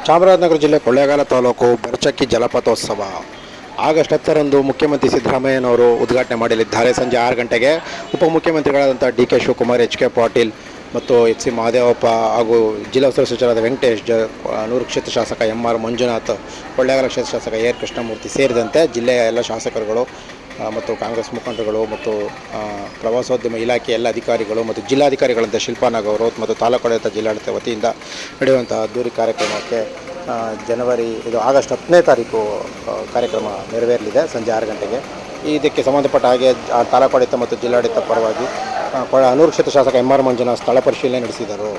ಚಾಮರಾಜನಗರ ಜಿಲ್ಲೆ ಕೊಳ್ಳೇಗಾಲ ತಾಲೂಕು ಬರಚಕ್ಕಿ ಜಲಪಾತೋತ್ಸವ ಆಗಸ್ಟ್ 10ರಂದು ಮುಖ್ಯಮಂತ್ರಿ ಸಿದ್ದರಾಮಯ್ಯನವರು ಉದ್ಘಾಟನೆ ಮಾಡಲಿದ್ದಾರೆ. ಸಂಜೆ 6 ಗಂಟೆಗೆ ಉಪಮುಖ್ಯಮಂತ್ರಿಗಳಾದಂಥ ಡಿ.ಕೆ. ಶಿವಕುಮಾರ್, ಎಚ್.ಕೆ. ಪಾಟೀಲ್ ಮತ್ತು ಎಚ್.ಸಿ. ಮಹದೇವಪ್ಪ ಹಾಗೂ ಜಿಲ್ಲಾ ಉಸ್ತುವಾರಿ ಸಚಿವರಾದ ವೆಂಕಟೇಶ್, ನೂರು ಕ್ಷೇತ್ರ ಶಾಸಕ ಎಂ.ಆರ್. ಮಂಜುನಾಥ್, ಕೊಳ್ಳೇಗಾಲ ಕ್ಷೇತ್ರ ಶಾಸಕ ಎ.ಆರ್. ಕೃಷ್ಣಮೂರ್ತಿ ಸೇರಿದಂತೆ ಜಿಲ್ಲೆಯ ಎಲ್ಲ ಶಾಸಕರುಗಳು ಮತ್ತು ಕಾಂಗ್ರೆಸ್ ಮುಖಂಡರುಗಳು ಮತ್ತು ಪ್ರವಾಸೋದ್ಯಮ ಇಲಾಖೆ ಎಲ್ಲ ಅಧಿಕಾರಿಗಳು ಮತ್ತು ಜಿಲ್ಲಾಧಿಕಾರಿಗಳಂತೆ ಶಿಲ್ಪಾ ನಾಗೌರತ್ ಮತ್ತು ತಾಲೂಕಾಡಳಿತ ಜಿಲ್ಲಾಡಳಿತ ವತಿಯಿಂದ ನಡೆಯುವಂಥ ಅದ್ದೂರಿ ಕಾರ್ಯಕ್ರಮಕ್ಕೆ ಆಗಸ್ಟ್ 10ನೇ ತಾರೀಕು ಕಾರ್ಯಕ್ರಮ ನೆರವೇರಲಿದೆ ಸಂಜೆ 6 ಗಂಟೆಗೆ. ಇದಕ್ಕೆ ಸಂಬಂಧಪಟ್ಟ ಹಾಗೆ ತಾಲೂಕಾಡಳಿತ ಮತ್ತು ಜಿಲ್ಲಾಡಳಿತ ಪರವಾಗಿ ನೂರು ಕ್ಷೇತ್ರ ಶಾಸಕ ಎಂ.ಆರ್. ಮಂಜುನಾಥ್ ಸ್ಥಳ ಪರಿಶೀಲನೆ ನಡೆಸಿದರು.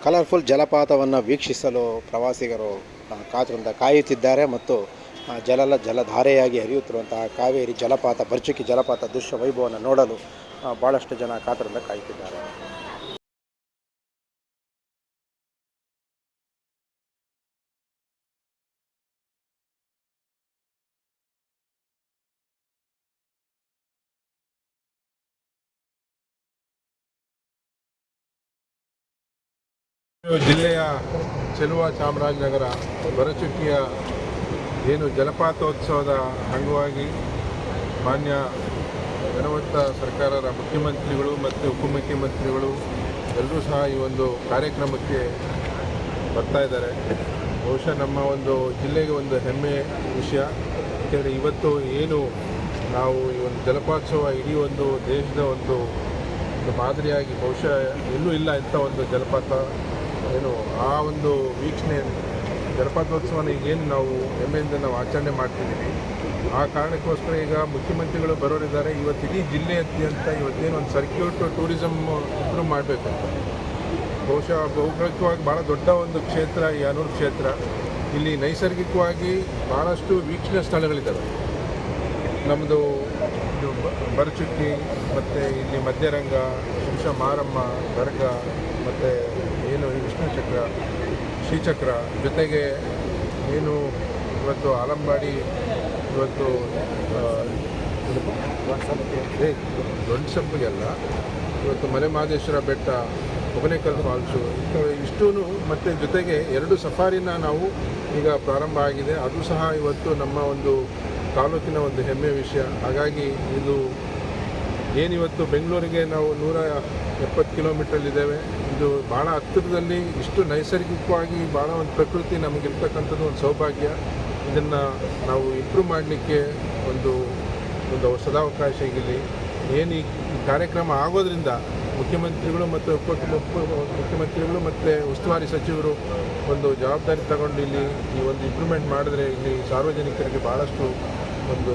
ಕಲರ್ಫುಲ್ ಜಲಪಾತವನ್ನು ವೀಕ್ಷಿಸಲು ಪ್ರವಾಸಿಗರು ಕಾಯುತ್ತಿದ್ದಾರೆ ಮತ್ತು ಜಲಧಾರೆಯಾಗಿ ಹರಿಯುತ್ತಿರುವಂತಹ ಕಾವೇರಿ ಜಲಪಾತ, ಬರಚಕ್ಕಿ ಜಲಪಾತ ದೃಶ್ಯ ವೈಭವವನ್ನು ನೋಡಲು ಭಾಳಷ್ಟು ಜನ ಕಾತರದಿಂದ ಕಾಯುತ್ತಿದ್ದಾರೆ. ಜಿಲ್ಲೆಯ ಚೆಲುವ ಚಾಮರಾಜನಗರ ಬರಚುಕ್ಕಿಯ ಏನು ಜಲಪಾತೋತ್ಸವದ ಅಂಗವಾಗಿ ಮಾನ್ಯ ಘನವಂತ ಸರ್ಕಾರದ ಮುಖ್ಯಮಂತ್ರಿಗಳು ಮತ್ತು ಉಪಮುಖ್ಯಮಂತ್ರಿಗಳು ಎಲ್ಲರೂ ಸಹ ಈ ಒಂದು ಕಾರ್ಯಕ್ರಮಕ್ಕೆ ಬರ್ತಾ ಇದ್ದಾರೆ. ಬಹುಶಃ ನಮ್ಮ ಒಂದು ಜಿಲ್ಲೆಗೆ ಒಂದು ಹೆಮ್ಮೆ ವಿಷಯ. ಯಾಕೆಂದರೆ ಇವತ್ತು ಏನು ನಾವು ಈ ಒಂದು ಜಲಪಾತೋತ್ಸವ ಇಡೀ ಒಂದು ದೇಶದ ಒಂದು ಮಾದರಿಯಾಗಿ ಬಹುಶಃ ಎಲ್ಲೂ ಇಲ್ಲ ಇಂಥ ಒಂದು ಜಲಪಾತ ಏನು ಆ ಒಂದು ವೀಕ್ಷಣೆ ಜಲಪಾತೋತ್ಸವನ ಈಗೇನು ನಾವು ಹೆಮ್ಮೆಯಿಂದ ನಾವು ಆಚರಣೆ ಮಾಡ್ತಿದ್ದೀವಿ. ಆ ಕಾರಣಕ್ಕೋಸ್ಕರ ಈಗ ಮುಖ್ಯಮಂತ್ರಿಗಳು ಬರೋರಿದ್ದಾರೆ. ಇವತ್ತು ಇಡೀ ಜಿಲ್ಲೆಯಾದ್ಯಂತ ಇವತ್ತೇನು ಒಂದು ಸರ್ಕ್ಯೂಟ್ ಟೂರಿಸಮ್ ಇಂಪ್ರೂವ್ ಮಾಡಬೇಕು ಅಂತ ಬಹುಶಃ ಭೌಗೋಳಿಕವಾಗಿ ಭಾಳ ದೊಡ್ಡ ಒಂದು ಕ್ಷೇತ್ರ ಈ ಯಾನೂರು ಕ್ಷೇತ್ರ. ಇಲ್ಲಿ ನೈಸರ್ಗಿಕವಾಗಿ ಭಾಳಷ್ಟು ವೀಕ್ಷಣೆ ಸ್ಥಳಗಳಿದ್ದಾವೆ. ನಮ್ಮದು ಇದು ಬರಚುಕ್ಕಿ ಮತ್ತು ಇಲ್ಲಿ ಮಧ್ಯರಂಗ, ಶಿಂಷ ಮಾರಮ್ಮ ದರ್ಗಾ ಮತ್ತು ಏನು ವಿಷ್ಣು ಚಕ್ರ, ಶ್ರೀಚಕ್ರ, ಜೊತೆಗೆ ಏನು ಇವತ್ತು ಆಲಂಬಾಡಿ, ಇವತ್ತು ದೊಡ್ಡ ಸಂಪಿಗೆಲ್ಲ, ಇವತ್ತು ಮಲೆ ಮಹದೇಶ್ವರ ಬೆಟ್ಟ, ಹೊಗನೇಕಲ್ ಫಾಲ್ಸು ಇಷ್ಟೂ ಮತ್ತು ಜೊತೆಗೆ 2 ಸಫಾರಿನ ನಾವು ಈಗ ಪ್ರಾರಂಭ ಆಗಿದೆ. ಅದು ಸಹ ಇವತ್ತು ನಮ್ಮ ಒಂದು ತಾಲೂಕಿನ ಒಂದು ಹೆಮ್ಮೆ ವಿಷಯ. ಹಾಗಾಗಿ ಇದು ಏನಿವತ್ತು ಬೆಂಗಳೂರಿಗೆ ನಾವು 170 ಕಿಲೋಮೀಟ್ರಲ್ಲಿದ್ದೇವೆ. ಇದು ಭಾಳ ಹತ್ತಿರದಲ್ಲಿ ಇಷ್ಟು ನೈಸರ್ಗಿಕವಾಗಿ ಭಾಳ ಒಂದು ಪ್ರಕೃತಿ ನಮಗಿರ್ತಕ್ಕಂಥದ್ದು ಒಂದು ಸೌಭಾಗ್ಯ. ಇದನ್ನು ನಾವು ಇಂಪ್ರೂವ್ ಮಾಡಲಿಕ್ಕೆ ಒಂದು ಸದಾವಕಾಶ ಇಲ್ಲಿ ಏನು ಈ ಕಾರ್ಯಕ್ರಮ ಆಗೋದ್ರಿಂದ ಮುಖ್ಯಮಂತ್ರಿಗಳು ಮತ್ತು ಮುಖ್ಯಮಂತ್ರಿಗಳು ಮತ್ತು ಉಸ್ತುವಾರಿ ಸಚಿವರು ಒಂದು ಜವಾಬ್ದಾರಿ ತಗೊಂಡು ಇಲ್ಲಿ ಈ ಒಂದು ಇಂಪ್ರೂವ್ಮೆಂಟ್ ಮಾಡಿದ್ರೆ ಇಲ್ಲಿ ಸಾರ್ವಜನಿಕರಿಗೆ ಭಾಳಷ್ಟು ಒಂದು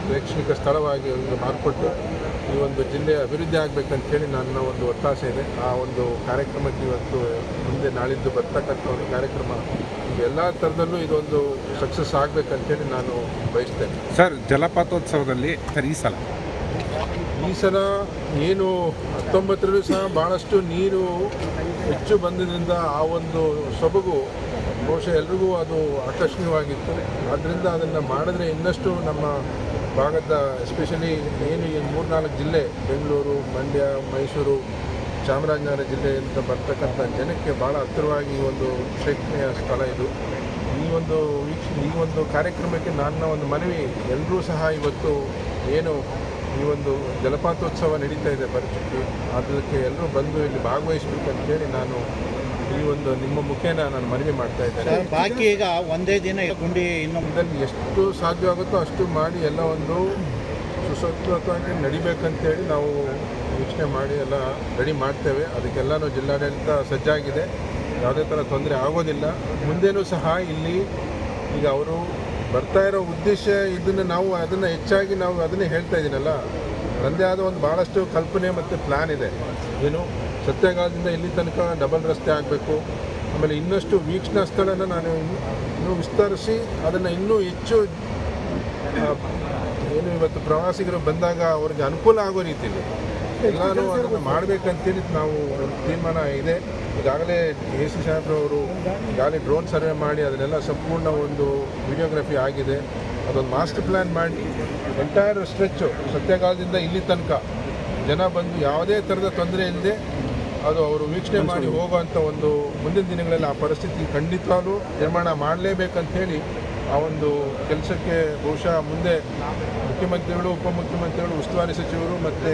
ಪ್ರೇಕ್ಷಣಿಕ ಸ್ಥಳವಾಗಿ ಒಂದು ಮಾರ್ಪಟ್ಟು ಈ ಒಂದು ಜಿಲ್ಲೆ ಅಭಿವೃದ್ಧಿ ಆಗಬೇಕಂತೇಳಿ ನನ್ನ ಒಂದು ಒತ್ತಾಸೆ ಇದೆ. ಆ ಒಂದು ಕಾರ್ಯಕ್ರಮಕ್ಕೆ ಇವತ್ತು ಮುಂದೆ ನಾಳಿದ್ದು ಬರ್ತಕ್ಕಂಥ ಒಂದು ಕಾರ್ಯಕ್ರಮ ಎಲ್ಲ ಥರದಲ್ಲೂ ಇದೊಂದು ಸಕ್ಸಸ್ ಆಗಬೇಕಂತೇಳಿ ನಾನು ಬಯಸ್ತೇನೆ. ಸರ್, ಜಲಪಾತೋತ್ಸವದಲ್ಲಿ ಈ ಸಲ ಏನು 19ರಲ್ಲೂ ಸಹ ಭಾಳಷ್ಟು ನೀರು ಹೆಚ್ಚು ಬಂದಿದ್ದರಿಂದ ಆ ಒಂದು ಸೊಬಗು ಬಹುಶಃ ಎಲ್ರಿಗೂ ಅದು ಆಕರ್ಷಣೀಯವಾಗಿತ್ತು. ಆದ್ದರಿಂದ ಅದನ್ನು ಮಾಡಿದ್ರೆ ಇನ್ನಷ್ಟು ನಮ್ಮ ಭಾಗದ ಎಸ್ಪೆಷಲಿ ಏನು ಈ 3-4 ಜಿಲ್ಲೆ ಬೆಂಗಳೂರು, ಮಂಡ್ಯ, ಮೈಸೂರು, ಚಾಮರಾಜನಗರ ಜಿಲ್ಲೆಯಿಂದ ಬರ್ತಕ್ಕಂಥ ಜನಕ್ಕೆ ಭಾಳ ಹತ್ತಿರವಾಗಿ ಈ ಒಂದು ಪ್ರೇಕ್ಷಣೀಯ ಸ್ಥಳ ಇದು. ಈ ಒಂದು ಕಾರ್ಯಕ್ರಮಕ್ಕೆ ನನ್ನ ಒಂದು ಮನವಿ, ಎಲ್ಲರೂ ಸಹ ಇವತ್ತು ಏನು ಈ ಒಂದು ಜಲಪಾತೋತ್ಸವ ನಡೀತಾ ಇದೆ ಬರಚುಕ್ಕಿ, ಅದಕ್ಕೆ ಎಲ್ಲರೂ ಬಂದು ಇಲ್ಲಿ ಭಾಗವಹಿಸಬೇಕಂತೇಳಿ ನಾನು ಈ ಒಂದು ನಿಮ್ಮ ಮುಖೇನ ನಾನು ಮನವಿ ಮಾಡ್ತಾ ಇದ್ದೇನೆ. ಬಾಕಿ ಈಗ ಒಂದೇ ದಿನ ಗುಂಡಿ ಇದರಲ್ಲಿ ಎಷ್ಟು ಸಾಧ್ಯವಾಗುತ್ತೋ ಅಷ್ಟು ಮಾಡಿ ಎಲ್ಲ ಒಂದು ಸುಸೂತ್ರವಾಗಿ ನಡಿಬೇಕಂತೇಳಿ ನಾವು ಯೋಚನೆ ಮಾಡಿ ಎಲ್ಲ ರೆಡಿ ಮಾಡ್ತೇವೆ. ಅದಕ್ಕೆಲ್ಲನೂ ಜಿಲ್ಲಾಡಳಿತ ಸಜ್ಜಾಗಿದೆ. ಯಾವುದೇ ಥರ ತೊಂದರೆ ಆಗೋದಿಲ್ಲ. ಮುಂದೇನೂ ಸಹ ಇಲ್ಲಿ ಈಗ ಅವರು ಬರ್ತಾ ಇರೋ ಉದ್ದೇಶ ಅದನ್ನು ಹೆಚ್ಚಾಗಿ ನಾವು ಅದನ್ನೇ ಹೇಳ್ತಾ ಇದ್ದೀನಲ್ಲ, ನನ್ನದೇ ಆದ ಒಂದು ಭಾಳಷ್ಟು ಕಲ್ಪನೆ ಮತ್ತು ಪ್ಲ್ಯಾನ್ ಇದೆ. ಏನು ಸತ್ಯಗಾಲದಿಂದ ಇಲ್ಲಿ ತನಕ ಡಬಲ್ ರಸ್ತೆ ಆಗಬೇಕು. ಆಮೇಲೆ ಇನ್ನಷ್ಟು ವೀಕ್ಷಣಾ ಸ್ಥಳನ ನಾನು ಇನ್ನೂ ವಿಸ್ತರಿಸಿ ಅದನ್ನು ಇನ್ನೂ ಹೆಚ್ಚು ಏನು ಇವತ್ತು ಪ್ರವಾಸಿಗರು ಬಂದಾಗ ಅವ್ರಿಗೆ ಅನುಕೂಲ ಆಗೋ ರೀತಿಯಲ್ಲಿ ಎಲ್ಲರೂ ಅದನ್ನು ಮಾಡಬೇಕಂತೇಳಿ ನಾವು ಒಂದು ತೀರ್ಮಾನ ಇದೆ. ಈಗಾಗಲೇ ಎ ಸಿ ಸಾಹೇಬ್ರವರು ಈಗಾಗಲೇ ಡ್ರೋನ್ ಸರ್ವೆ ಮಾಡಿ ಅದನ್ನೆಲ್ಲ ಸಂಪೂರ್ಣ ಒಂದು ವಿಡಿಯೋಗ್ರಫಿ ಆಗಿದೆ. ಅದೊಂದು ಮಾಸ್ಟರ್ ಪ್ಲ್ಯಾನ್ ಮಾಡಿ ಎಂಟೈರ್ ಸ್ಟ್ರೆಚ್ಚು ಸತ್ಯಗಾಲದಿಂದ ಇಲ್ಲಿ ತನಕ ಜನ ಬಂದು ಯಾವುದೇ ಥರದ ತೊಂದರೆ ಇಲ್ಲದೆ ಅದು ಅವರು ವೀಕ್ಷಣೆ ಮಾಡಿ ಹೋಗುವಂಥ ಒಂದು ಮುಂದಿನ ದಿನಗಳಲ್ಲಿ ಆ ಪರಿಸ್ಥಿತಿ ಖಂಡಿತವಾಗ್ಲೂ ನಿರ್ಮಾಣ ಮಾಡಲೇಬೇಕಂತೇಳಿ ಆ ಒಂದು ಕೆಲಸಕ್ಕೆ ಬಹುಶಃ ಮುಂದೆ ಮುಖ್ಯಮಂತ್ರಿಗಳು, ಉಪಮುಖ್ಯಮಂತ್ರಿಗಳು, ಉಸ್ತುವಾರಿ ಸಚಿವರು ಮತ್ತು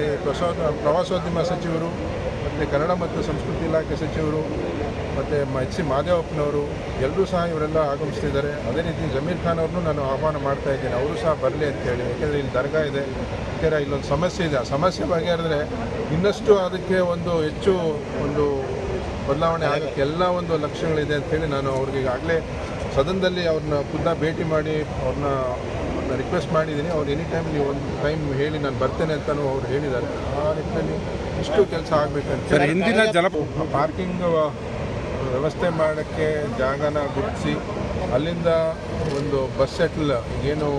ಪ್ರವಾಸೋದ್ಯಮ ಸಚಿವರು ಮತ್ತು ಕನ್ನಡ ಮತ್ತು ಸಂಸ್ಕೃತಿ ಇಲಾಖೆ ಸಚಿವರು ಮತ್ತು ಎಚ್ ಸಿ ಮಾದೇವಪ್ಪನವರು ಎಲ್ಲರೂ ಸಹ ಇವರೆಲ್ಲ ಆಗಮಿಸ್ತಿದ್ದಾರೆ. ಅದೇ ರೀತಿ ಜಮೀರ್ ಖಾನ್ ಅವ್ರನ್ನೂ ನಾನು ಆಹ್ವಾನ ಮಾಡ್ತಾ ಇದ್ದೇನೆ, ಅವರು ಸಹ ಬರಲಿ ಅಂತೇಳಿ. ಯಾಕೆಂದರೆ ಇಲ್ಲಿ ದರ್ಗಾ ಇದೆ, ಯಾಕೆಂದರೆ ಇಲ್ಲೊಂದು ಸಮಸ್ಯೆ ಇದೆ. ಆ ಸಮಸ್ಯೆ ಬಗೆಹರಿದ್ರೆ ಇನ್ನಷ್ಟು ಅದಕ್ಕೆ ಒಂದು ಹೆಚ್ಚು ಒಂದು ಬದಲಾವಣೆ ಆಗೋಕ್ಕೆ ಎಲ್ಲ ಒಂದು ಲಕ್ಷ್ಯಗಳಿದೆ ಅಂಥೇಳಿ ನಾನು ಅವ್ರಿಗೆ ಈಗಾಗಲೇ ಸದನದಲ್ಲಿ ಅವ್ರನ್ನ ಖುದ್ದ ಭೇಟಿ ಮಾಡಿ ಅವ್ರನ್ನ ರಿಕ್ವೆಸ್ಟ್ ಮಾಡಿದ್ದೀನಿ. ಅವ್ರು ಎನಿ ಟೈಮ್ ನೀವು ಒಂದು ಟೈಮ್ ಹೇಳಿ ನಾನು ಬರ್ತೇನೆ ಅಂತಲೂ ಅವ್ರು ಹೇಳಿದ್ದಾರೆ. ಆ ನಿಟ್ಟಿನಲ್ಲಿ ಇಷ್ಟು ಕೆಲಸ ಆಗಬೇಕಂತ. ಸರ್, ಹಿಂದಿನ ಪಾರ್ಕಿಂಗ್ ವ್ಯವಸ್ಥೆ ಮಾಡೋಕ್ಕೆ ಜಾಗನ ಗುರುತಿಸಿ ಅಲ್ಲಿಂದ ಒಂದು ಬಸ್ ಶಟಲ್ ಏನು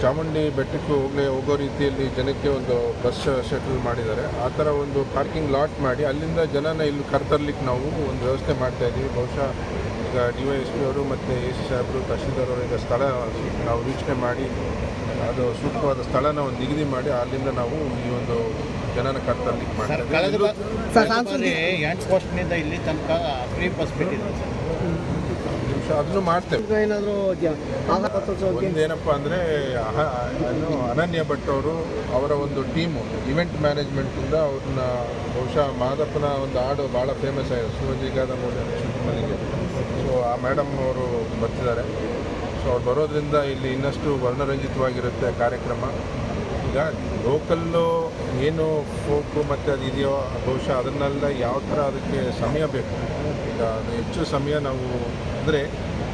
ಚಾಮುಂಡಿ ಬೆಟ್ಟಕ್ಕೆ ಹೋಗೋ ರೀತಿಯಲ್ಲಿ ಜನಕ್ಕೆ ಒಂದು ಬಸ್ ಶಟಲ್ ಮಾಡಿದ್ದಾರೆ. ಆ ಥರ ಒಂದು ಪಾರ್ಕಿಂಗ್ ಲಾಟ್ ಮಾಡಿ ಅಲ್ಲಿಂದ ಜನನ ಇಲ್ಲಿ ಕರ್ತರ್ಲಿಕ್ಕೆ ನಾವು ಒಂದು ವ್ಯವಸ್ಥೆ ಮಾಡ್ತಾಯಿದ್ದೀವಿ. ಬಹುಶಃ ಈಗ DYSP ಅವರು ಮತ್ತು AC ಸಾಹೇಬರು, ತಹಶೀಲ್ದಾರ್ ಅವರು ಈಗ ಸ್ಥಳ ನಾವು ವೀಕ್ಷಣೆ ಮಾಡಿ ಅದು ಸೂಕ್ತವಾದ ಸ್ಥಳನ ಒಂದು ನಿಗದಿ ಮಾಡಿ ಅಲ್ಲಿಂದ ನಾವು ಈ ಒಂದು ಜನನ ಕರ್ತರ್ಲಿಕ್ಕೆ ಮಾಡ್ತೀವಿ. ಎಂಟು ವರ್ಷದಿಂದ ಇಲ್ಲಿ ತನಕ ಫ್ರೀ ಬಸ್ ಬಿಟ್ಟಿದೆ ಸರ್. ಅದನ್ನು ಮಾಡ್ತೇವೆ. ಒಂದೇನಪ್ಪ ಅಂದರೆ ಅನನ್ಯ ಭಟ್ ಅವರು ಅವರ ಒಂದು ಟೀಮು ಇವೆಂಟ್ ಮ್ಯಾನೇಜ್ಮೆಂಟಿಂದ ಅವ್ರನ್ನ ಬಹುಶಃ ಮಾದಪ್ಪನ ಒಂದು ಹಾಡು ಭಾಳ ಫೇಮಸ್ ಆಗಿದೆ, ಶಿವಜಿಗಾದ ಮಲ್ಲಿಗೆ. ಸೊ ಆ ಮೇಡಮ್ ಅವರು ಬರ್ತಿದ್ದಾರೆ. ಸೊ ಅವ್ರು ಬರೋದ್ರಿಂದ ಇಲ್ಲಿ ಇನ್ನಷ್ಟು ವರ್ಣರಂಜಿತವಾಗಿರುತ್ತೆ ಕಾರ್ಯಕ್ರಮ. ಈಗ ಲೋಕಲ್ಲು ಏನು ಫೋಕು ಮತ್ತು ಅದು ಇದೆಯೋ ಬಹುಶಃ ಅದನ್ನೆಲ್ಲ ಯಾವ ಥರ ಅದಕ್ಕೆ ಸಮಯ ಬೇಕು. ಈಗ ಅದು ಹೆಚ್ಚು ಸಮಯ ನಾವು ಅಂದರೆ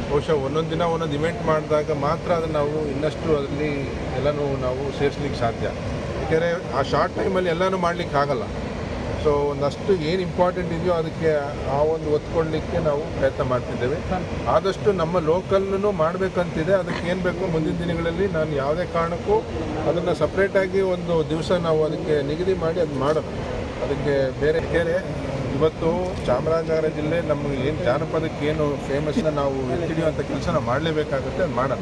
ಬಹುಶಃ ಒಂದೊಂದು ದಿನ ಒಂದೊಂದು ಇವೆಂಟ್ ಮಾಡಿದಾಗ ಮಾತ್ರ ಅದನ್ನು ನಾವು ಇನ್ನಷ್ಟು ಅದರಲ್ಲಿ ಎಲ್ಲನೂ ನಾವು ಸೇರಿಸ್ಲಿಕ್ಕೆ ಸಾಧ್ಯ. ಯಾಕೆಂದರೆ ಆ ಶಾರ್ಟ್ ಟೈಮಲ್ಲಿ ಎಲ್ಲನೂ ಮಾಡಲಿಕ್ಕೆ ಆಗಲ್ಲ. ಸೊ ಒಂದಷ್ಟು ಏನು ಇಂಪಾರ್ಟೆಂಟ್ ಇದೆಯೋ ಅದಕ್ಕೆ ಆ ಒಂದು ಒತ್ಕೊಳ್ಳಿಕ್ಕೆ ನಾವು ಪ್ರಯತ್ನ ಮಾಡ್ತಿದ್ದೇವೆ. ಆದಷ್ಟು ನಮ್ಮ ಲೋಕಲ್ನೂ ಮಾಡಬೇಕಂತಿದೆ. ಅದಕ್ಕೆ ಏನು ಬೇಕು ಮುಂದಿನ ದಿನಗಳಲ್ಲಿ ನಾನು ಯಾವುದೇ ಕಾರಣಕ್ಕೂ ಅದನ್ನು ಸಪ್ರೇಟಾಗಿ ಒಂದು ದಿವಸ ನಾವು ಅದಕ್ಕೆ ನಿಗದಿ ಮಾಡಿ ಅದು ಮಾಡೋಣ. ಅದಕ್ಕೆ ಬೇರೆ ಇವತ್ತು ಚಾಮರಾಜನಗರ ಜಿಲ್ಲೆ ನಮಗೆ ಏನು ಜಾನಪದಕ್ಕೆ ಏನು ಫೇಮಸ್ನ ನಾವು ಎತ್ತಿಡಿಯುವಂಥ ಕೆಲಸ ನಾವು ಮಾಡಲೇಬೇಕಾಗುತ್ತೆ, ಅದು ಮಾಡೋಣ.